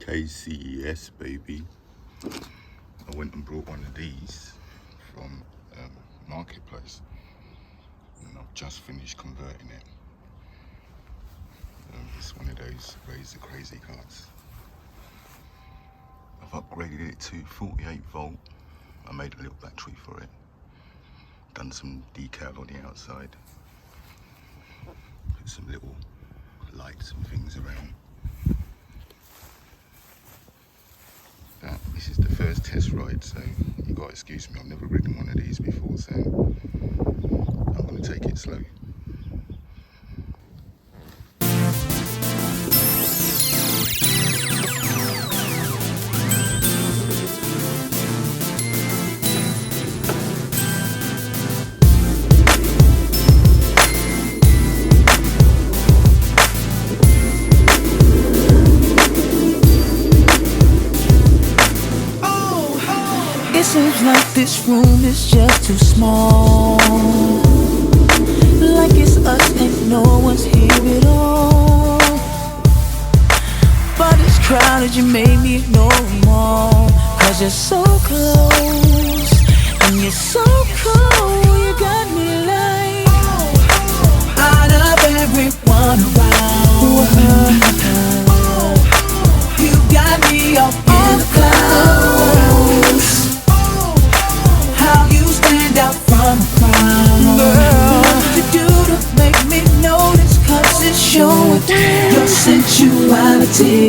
KCS, baby. I went and brought one of these from Marketplace, and I've just finished converting it. It's one of those razor crazy cards. I've upgraded it to 48 volt. I made a little battery for it. Done some decal on the outside. Put some little lights and things around. This is the first test ride, so you gotta excuse me, I've never ridden one of these before, so I'm gonna take it slow. It seems like this room is just too small, like it's us and no one's here at all. But it's crowded, you made me ignore them all. Cause you're so close, and you're so cold. You got me like out of everyone around. You got me up in the clouds. From the crowd, girl, what you do to make me notice? Cause it's showing your sensuality.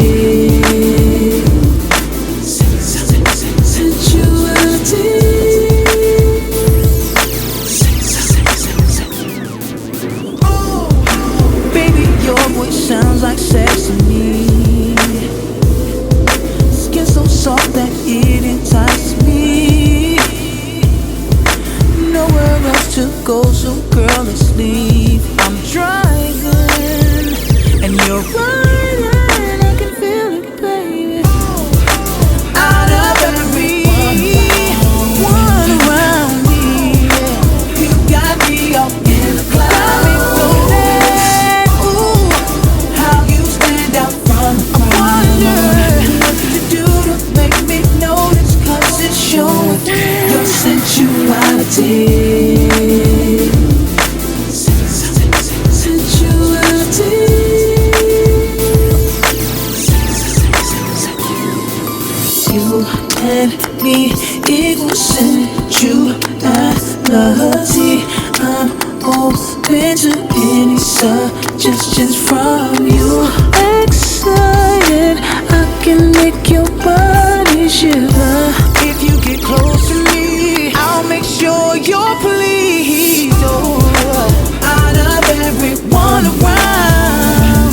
Baby, your voice sounds like sex to me. Skin so soft that it entices me. Nowhere else to go, so girl, let's leave. I'm driving, and you're riding. I can feel it, baby. Out of everyone around me, yeah. You got me up in the clouds. Ooh, how you stand out from the crowd. I wonder what you do to make me notice. Cause it's showing your sensuality. You and me equal sensuality. I'm open to any suggestions from you. Excited, I can make your body shiver. If you get close to me, I'll make sure you're pleased. Oh, out of everyone around,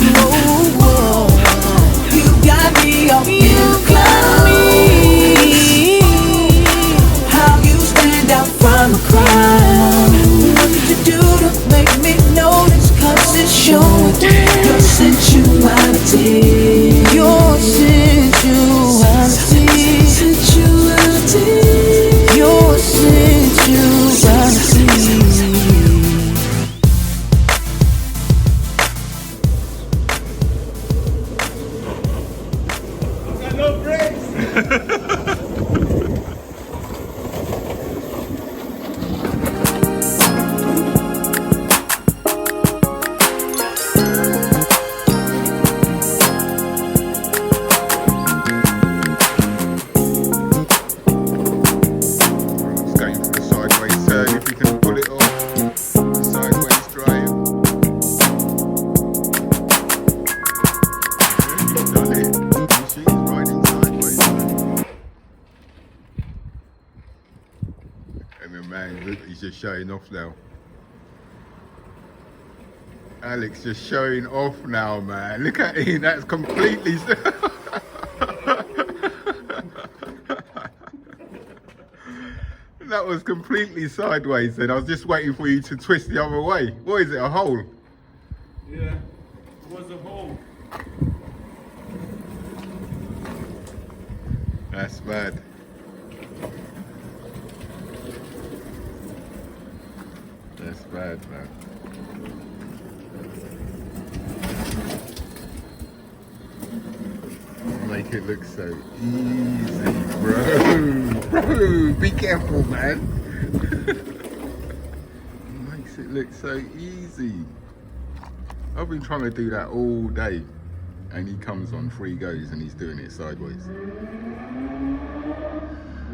you got me up in the clouds. How you stand out from the crowd. What did you do to make me notice? Cause it's showing your sensuality. Your sensuality. Your sensuality. Got no brakes. He's just showing off now. Alex just showing off now, man. Look at him, that's completely... That was completely sideways then. I was just waiting for you to twist the other way. What is it, a hole? Yeah, it was a hole. That's bad. That's bad, man. make it look so easy, bro. Bro, be careful, man. It makes it look so easy. I've been trying to do that all day, and he comes on 3 goes and he's doing it sideways.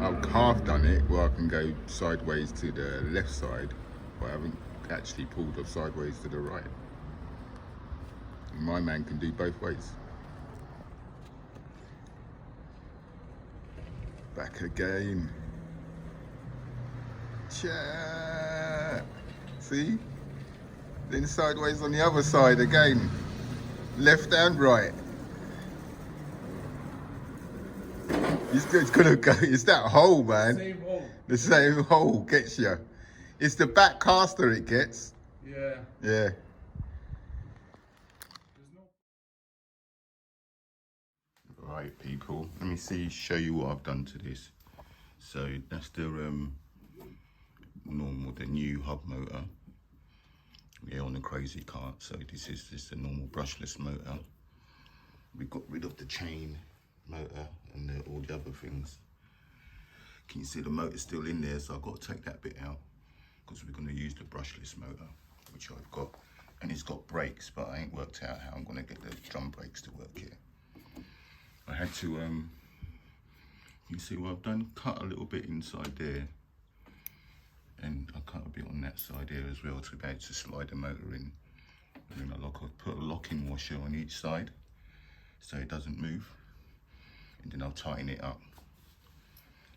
I've half done it where I can go sideways to the left side, but I haven't actually pulled off sideways to the right. My man can do both ways. Back again. Chat. See? Then sideways on the other side again. Left and right. It's gonna go, it's that hole, man. Same hole. The same hole gets you. It's the back caster it gets. Yeah. Yeah. Right, people, let me show you what I've done to this. So that's the the new hub motor. Yeah, on the crazy cart. So this is just a normal brushless motor. We got rid of the chain motor and all the other things. Can you see the motor's still in there? So I've got to take that bit out because we're going to use the brushless motor, which I've got. And it's got brakes, but I ain't worked out how I'm going to get the drum brakes to work here. I had to, you see what I've done? Cut a little bit inside there. And I cut a bit on that side here as well to be able to slide the motor in. And then I've put a locking washer on each side so it doesn't move. And then I'll tighten it up.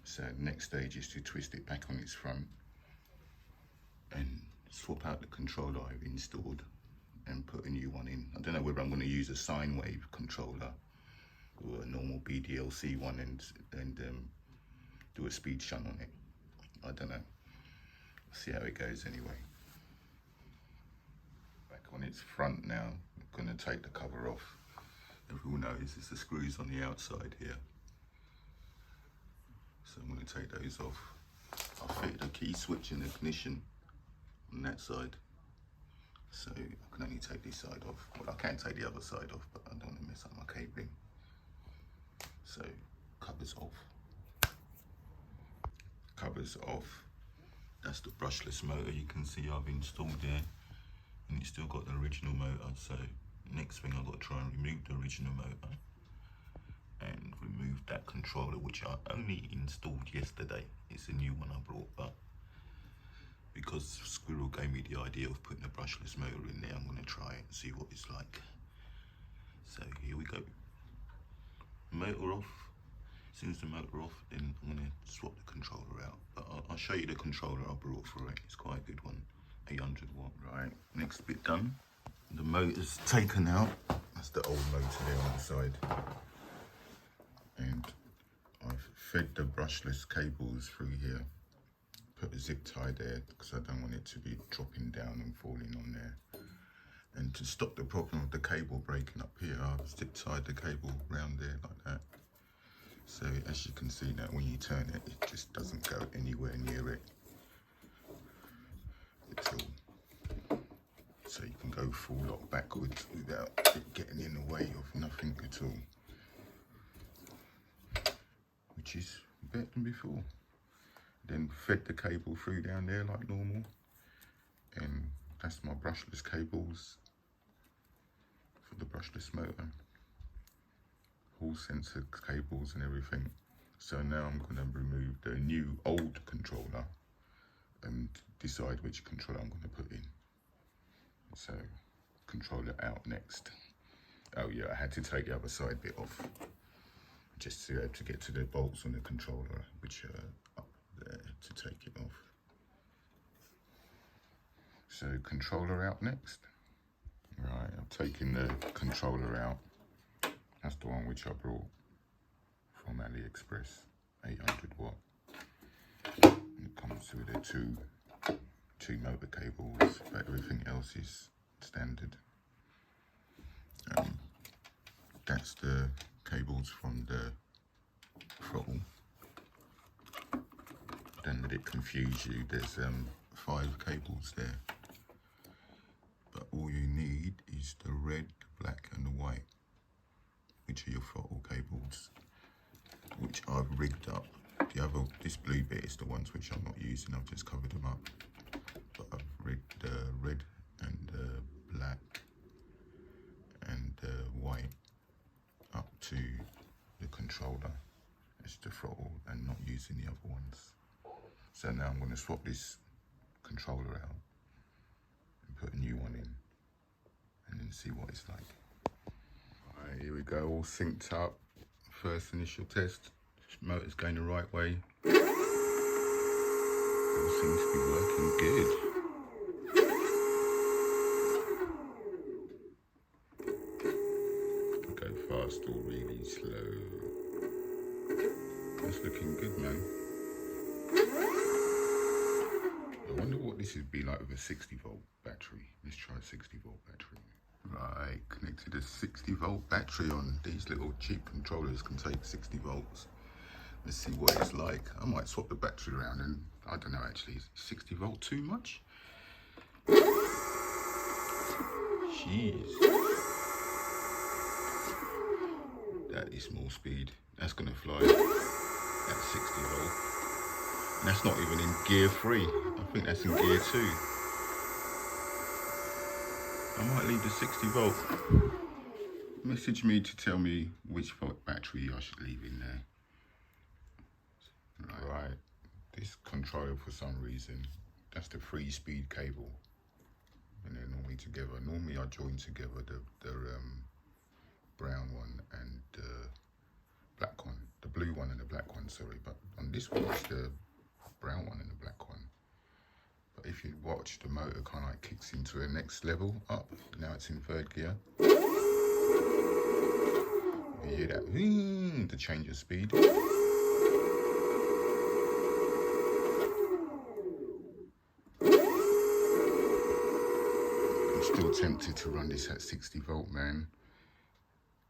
So the next stage is to twist it back on its front and swap out the controller I've installed and put a new one in. I don't know whether I'm going to use a sine wave controller or a normal BDLC one and do a speed shunt on it. I don't know. See how it goes anyway. Back on its front now. I'm going to take the cover off. Everyone knows it's the screws on the outside here. So I'm going to take those off. I'll fit the key switch and ignition on that side. So I can only take this side off. Well, I can take the other side off, but I don't want to mess up my cabling. So covers off. Covers off. That's the brushless motor you can see I've installed there. And it's still got the original motor. So next thing I've got to try and remove the original motor and remove that controller, which I only installed yesterday. It's a new one I brought, but because Squirrel gave me the idea of putting a brushless motor in there, I'm going to try it and see what it's like. So here we go. Motor off. As soon as the motor off, then I'm going to swap the controller out. But I'll show you the controller I brought for it. It's quite a good one, 800 watt. Right, next bit done. The motor's taken out. That's the old motor there on the side. And I've fed the brushless cables through here. Put a zip tie there because I don't want it to be dropping down and falling on there. And to stop the problem of the cable breaking up here, I've zip tied the cable round there like that. So as you can see now, when you turn it, it just doesn't go anywhere near it at all. So you can go full lock backwards without it getting in the way of nothing at all. Which is better than before. Then fed the cable through down there like normal. And that's my brushless cables for the brushless motor. Hall sensor cables and everything. So now I'm going to remove the new old controller and decide which controller I'm going to put in. So controller out next. Oh yeah, I had to take the other side bit off just to be able to get to the bolts on the controller, which are up there to take it off. So controller out next. Right, I'm taking the controller out. That's the one which I brought from AliExpress, 800 watt. It comes with the two motor cables, but everything else is standard. That's the cables from the throttle. Don't let it confuse you. There's 5 cables there, but all you need is the red, the black, and the white, which are your throttle cables. rigged up. This blue bit is the ones which I'm not using. I've just covered them up. But I've rigged the red and black and white up to the controller. It's the throttle, and not using the other ones. So now I'm going to swap this controller out and put a new one in, and then see what it's like. Alright, here we go, all synced up. First initial test. Motor's going the right way. All seems to be working good. Go fast or really slow. That's looking good, man. I wonder what this would be like with a 60-volt battery. Let's try a 60-volt battery. Right, connected a 60-volt battery on. These little cheap controllers can take 60 volts. Let's see what it's like. I might swap the battery around, and I don't know actually, is 60 volt too much? Jeez. That is more speed. That's gonna fly at 60 volt. And that's not even in gear 3. I think that's in gear 2. I might leave the 60 volt. Message me to tell me which volt battery I should leave in there. Right, this controller for some reason, that's the 3-speed cable, and they're normally together. Normally I join together the brown one and the black one, the blue one and the black one, sorry, but on this one it's the brown one and the black one. But if you watch, the motor kind of like kicks into a next level up. Now it's in 3rd gear. You hear that, the change of speed. Still tempted to run this at 60 volt, man.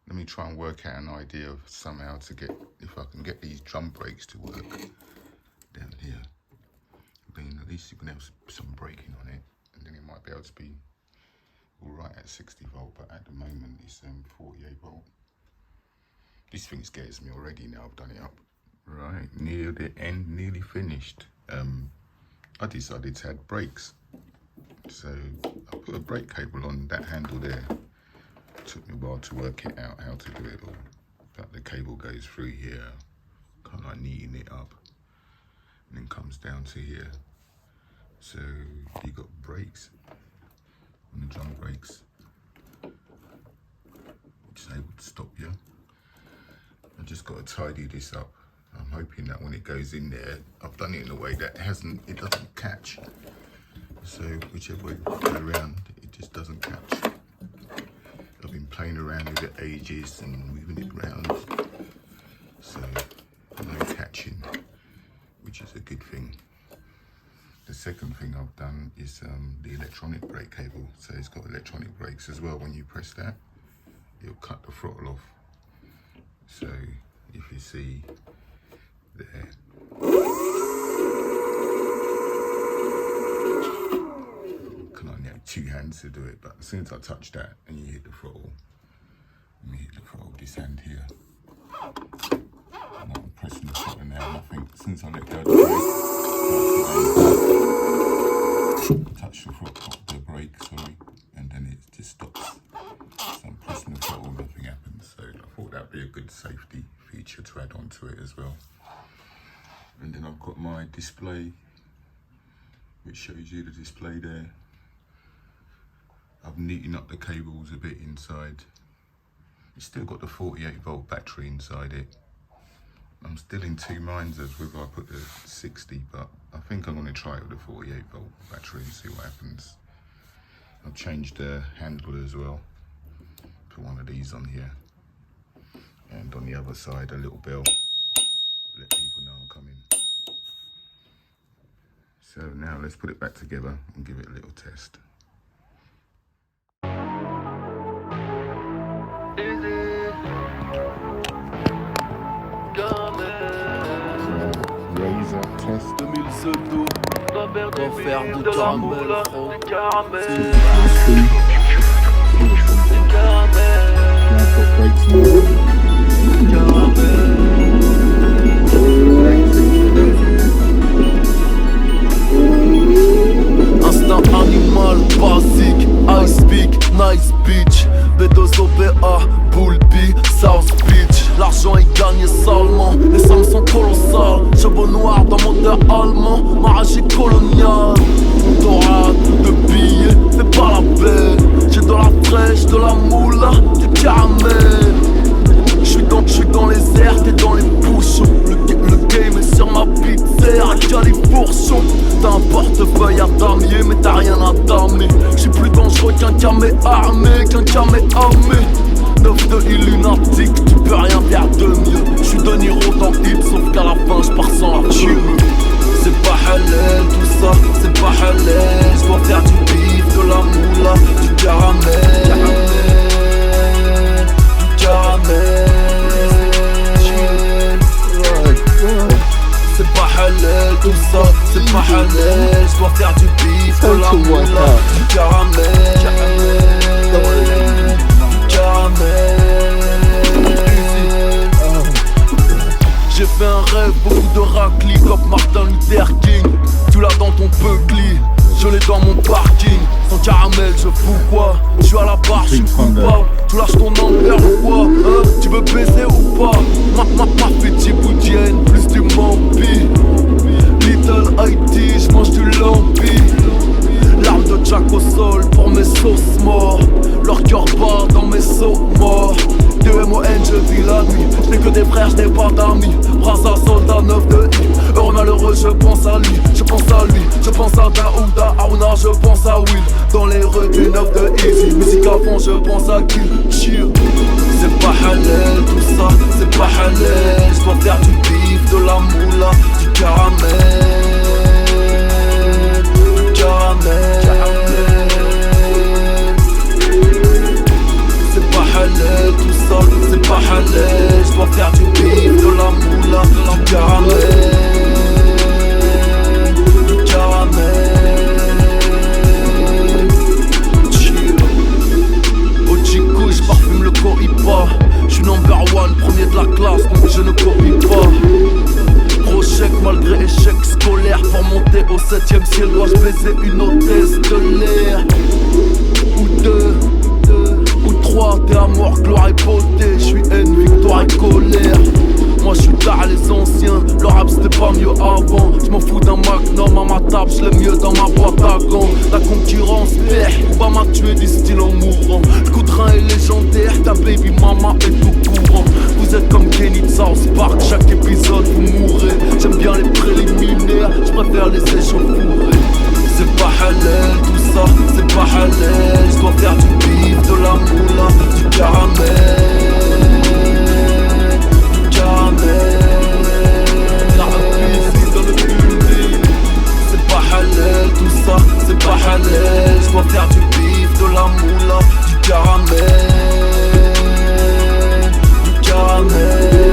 Let me try and work out an idea of somehow to get, if I can get these drum brakes to work down here. Then at least you can have some braking on it, and then it might be able to be all right at 60 volt, but at the moment it's 48 volt. This thing scares me already now I've done it up. Right, near the end, nearly finished. I decided to add brakes. So I put a brake cable on that handle there. Took me a while to work it out how to do it all. But the cable goes through here, kind of like kneading it up, and then comes down to here. So you got brakes on the drum brakes, which is able to stop you. I just got to tidy this up. I'm hoping that when it goes in there, I've done it in a way that it doesn't catch. So whichever way you go around, it just doesn't catch. I've been playing around with it ages and moving it around, so no catching, which is a good thing. The second thing I've done is the electronic brake cable. So it's got electronic brakes as well. When you press that, it'll cut the throttle off. So if you see there, can only have 2 hands to do it, but as soon as I touch that and you hit the throttle, this hand here, and I'm pressing the throttle now, and I think since I let go of the brake, touch the brake, sorry, and then it just stops. So I'm pressing the throttle, nothing happens. So I thought that'd be a good safety feature to add onto it as well. And then I've got my display, which shows you the display there. I've neatened up the cables a bit inside. It's still got the 48 volt battery inside it. I'm still in 2 minds as whether I put the 60, but I think I'm going to try it with the 48 volt battery and see what happens. I've changed the handle as well. Put one of these on here. And on the other side, a little bell. Let people know I'm coming. So now let's put it back together and give it a little test. Razor test. 2000 pseudo, faire du caramel, c'est caramel. salement. Les sommes sont colossales. Chevaux noirs dans moteur allemand. Ma rage est coloniale. Dorade de billets, fais pas la belle. J'ai de la fraîche, de la moula, du caramel. J'suis dans les airs, t'es dans les bouchons. Le game est sur ma pizza, y'a les fourchons. T'as un portefeuille à damier, mais t'as rien à damer. J'suis plus dangereux qu'un camé armé, 9 de illuminatique, tu peux rien faire de mieux. J'suis de Niro dans Hit, sauf qu'à la fin j'pars sans la thune. C'est pas halal tout ça, c'est pas halal. J'dois faire du bif, de la moula, du caramel. C'est pas halal tout ça, c'est pas halal. J'dois faire du bif, de la moula, du caramel. J'ai fait un rêve, beaucoup de raclis comme Martin Luther King. Tu l'as dans ton Buckley, je l'ai dans mon parking. Sans caramel, je fous quoi? Je suis à la barre, je suis coupable. Tu lâches ton number ou quoi? Hein? Tu veux baiser ou pas? Ma petite boudienne, plus du mampi. Little IT, j'mange du lampi. L'arme de Jack au sol pour mes sauces morts. Leur cœur bat dans mes sauts morts. DMON, je vis la nuit. Je n'ai que des frères, je n'ai pas d'amis. Brasa, soldat, 9 de I. Heureux, malheureux, je pense à lui. Je pense à lui, je pense à Daouda, Aouna, je pense à Will. Dans les rues du 9 de Easy. Musique à fond, je pense à Kill. Chill. C'est pas halal tout ça, c'est pas halal. Je dois faire du bif, de la moula, du caramel. C'est pas halal tout ça, c'est pas halal. Je dois faire du bif, de la moula, du caramel. Du caramel. Chill. Au Chico, j'parfume le Coripa. J'suis number one, premier de la classe, donc je ne copie pas. Gros chèque malgré échec scolaire. Pour monter au 7ème ciel, dois-je baiser une hôtesse de l'air? Ou deux, ou trois, t'es amour, gloire et beauté. J'suis haine, victoire et colère. Moi j'suis tard les anciens, le rap c'était pas mieux avant. J'm'en fous d'un magnum à ma table, j'l'aime mieux dans ma boîte à gants. La concurrence perd, Ouba m'a tué du style en mourant. Le coup de rein est légendaire, ta baby mama est tout courant. Vous êtes comme Kenny de South Park, chaque épisode vous mourrez. J'aime bien les préliminaires, j'préfère les échauffourés. C'est pas halal tout ça, c'est pas halal. J'dois faire du bif, de la moula, du caramel. C'est pas halal tout ça, c'est pas halal. Je dois faire du bif, de la moula, du caramel. Du caramel.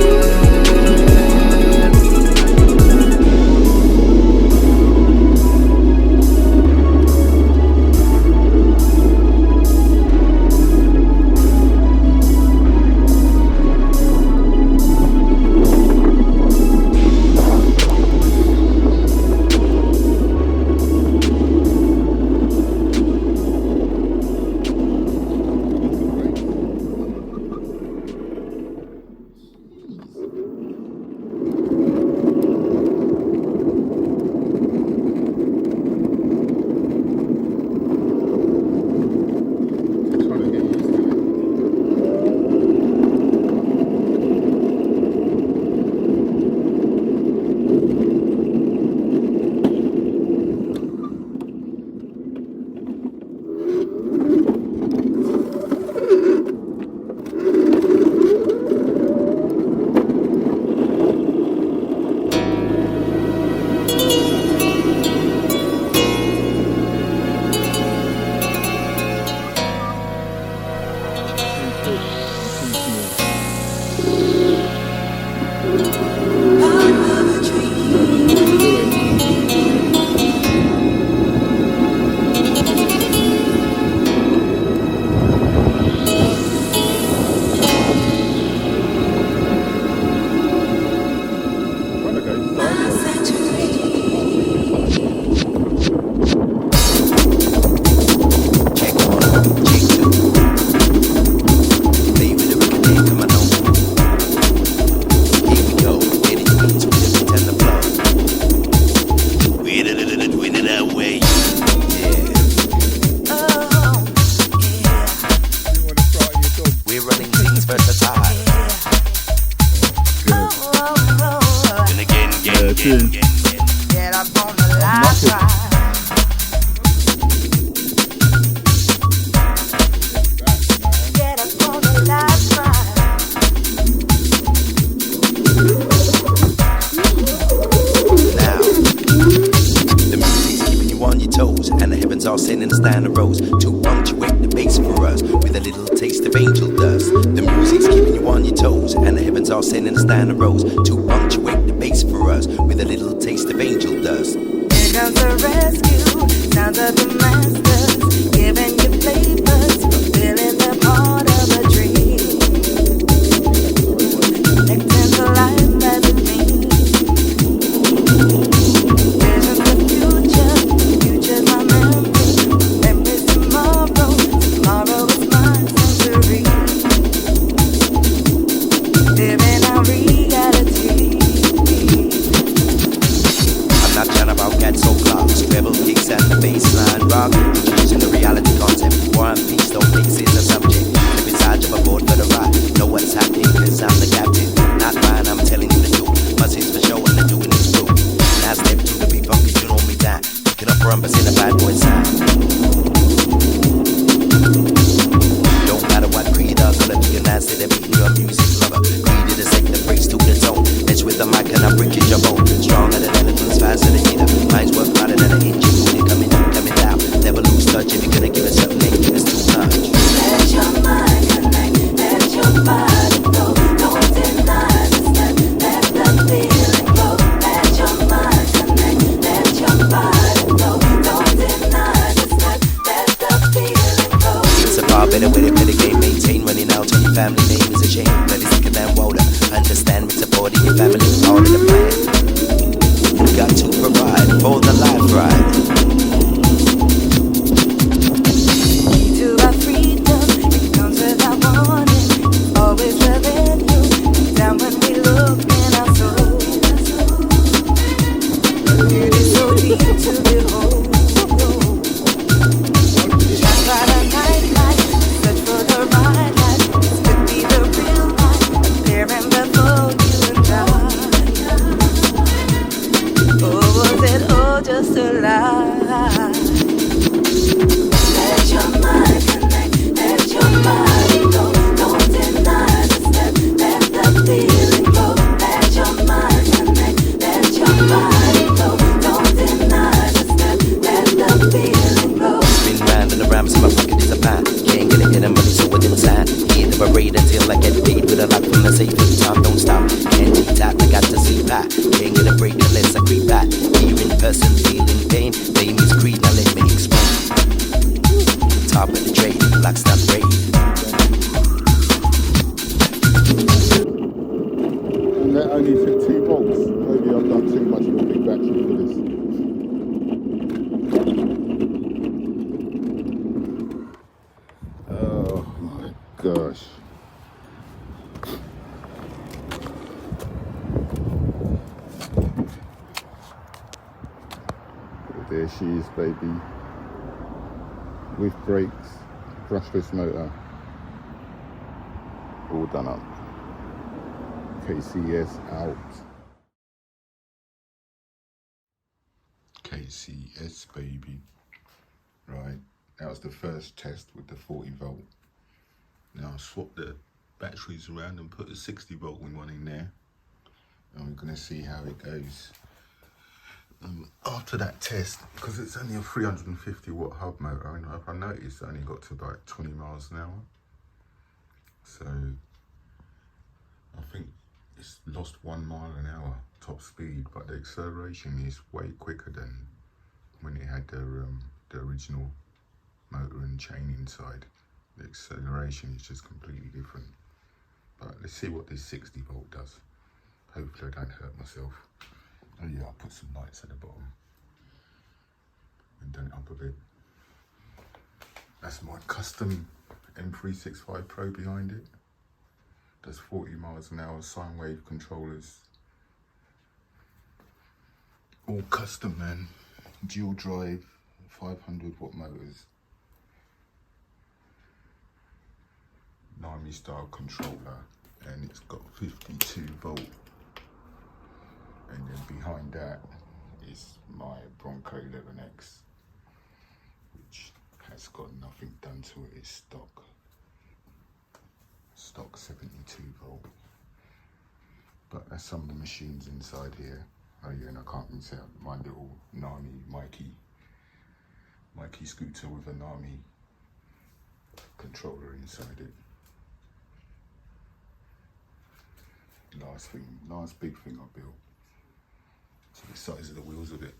tune. Get up on the last ride. Get up on the last ride. Now, the music's keeping you on your toes, and the heavens are sending a stand of rose to punctuate the bass for us with a little taste of angel dust. The music's keeping you on your toes, and the heavens are sending a stand of rose to punctuate the bass for us with a little taste of angel dust. Here comes the rescue, sounds of the masters, giving you flavors, fulfilling the part of a dream. Connecting to life as it means. Visions of future, future's my memory. Memories tomorrow, tomorrow is my sensory. Living our reality. I'm not chatting about cats or clocks, rebel kicks and the baseline rock. Using the reality concept, war and peace, don't mix is a subject. Step inside of a board for the ride, know what's happening, cause I'm the captain. Not mine, I'm telling you the truth. Buzzing's for show and the doing is true. Now step to the beat funky, you know me down. Picking up rumpus in a bad boy sign. Don't matter what creed I'm gonna be an answer to beating your music lover. Creed to take the praise to the tone. Mess with the mic and I break your bone. Stronger than elephants, faster than either. Minds work harder than an engine. When you're coming up, coming down. Never lose touch if you're gonna give us something, then give us too much. Let your mind connect, let your body go. Don't deny the step, let the feeling go. Let your mind connect, let your body go. Don't deny the step, let the feeling go. It's a far better way to play the game. Maintain running out on your family name is a shame. Let it sicker than water. Understand me supporting your family is part of the plan. You got to provide for the life ride. Key to our freedom, it comes without warning. Always within you, down when we look in our soul. It is so deep to behold. Trapped by the nightlight, search for the right light. This could be the real life, appearing before you and I. Or was it all just a lie? Let your mind connect, let your body go. Don't deny the step, let the feeling go. Let your mind connect, let your body go. Don't deny the step, let the feeling go. Spin round and around, so my pocket is a pan. Can't get it in a money, so within the sand. Hear the parade until I get paid with a lot from the safe. Time don't stop, can't cheat out, I got to sleep back. Can't get a break unless I creep back. Here in person, feeling pain. Name is Creed, now let me explain. Top of the trade, black stop raid. And that only fit 2 volts. Maybe I've done too much of a big battery for this. Oh my gosh. There she is, baby. With brakes, brushless motor. All done up. KCS out. KCS, baby. Right, that was the first test with the 40 volt. Now I swapped the batteries around and put a 60 volt one in there. And we're gonna see how it goes. After that test, because it's only a 350 watt hub motor, I mean, I noticed it only got to about 20 miles an hour. So I think it's lost 1 mile an hour top speed, but the acceleration is way quicker than when it had the original motor and chain inside. The acceleration is just completely different. But let's see what this 60 volt does. Hopefully I don't hurt myself. Oh yeah, I'll put some lights at the bottom and done it up a bit. That's my custom M365 Pro behind it. Does 40 miles an hour sine wave controllers. All custom, man. Dual drive, 500 watt motors. Nami style controller, and it's got 52 volt. And then behind that is my Bronco 11X, which has got nothing done to it. It's stock 72 volt. But that's some of the machines inside here. Oh yeah, and I can't even say my little Nami Mikey scooter with a Nami controller inside it. Last big thing I built. So the size of the wheels of it,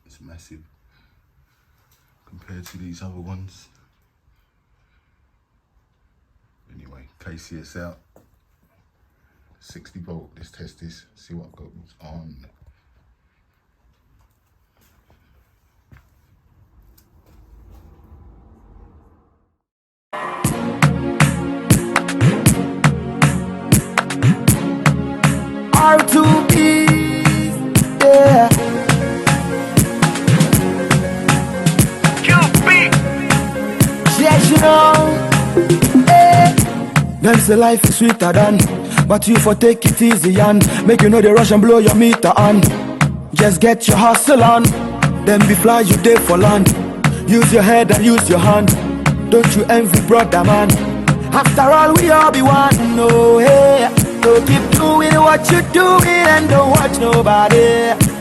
it's massive compared to these other ones. Anyway, KCS out. 60 volt, let's test this, see what goes on. R2B, yeah. Yes, you know, eh. Them say life is sweeter than, but you for take it easy and make you know the rush and blow your meter on. Just get your hustle on, then be fly you day for land. Use your head and use your hand. Don't you envy brother man? After all we all be one, no hey. So keep doing what you're doing and don't watch nobody.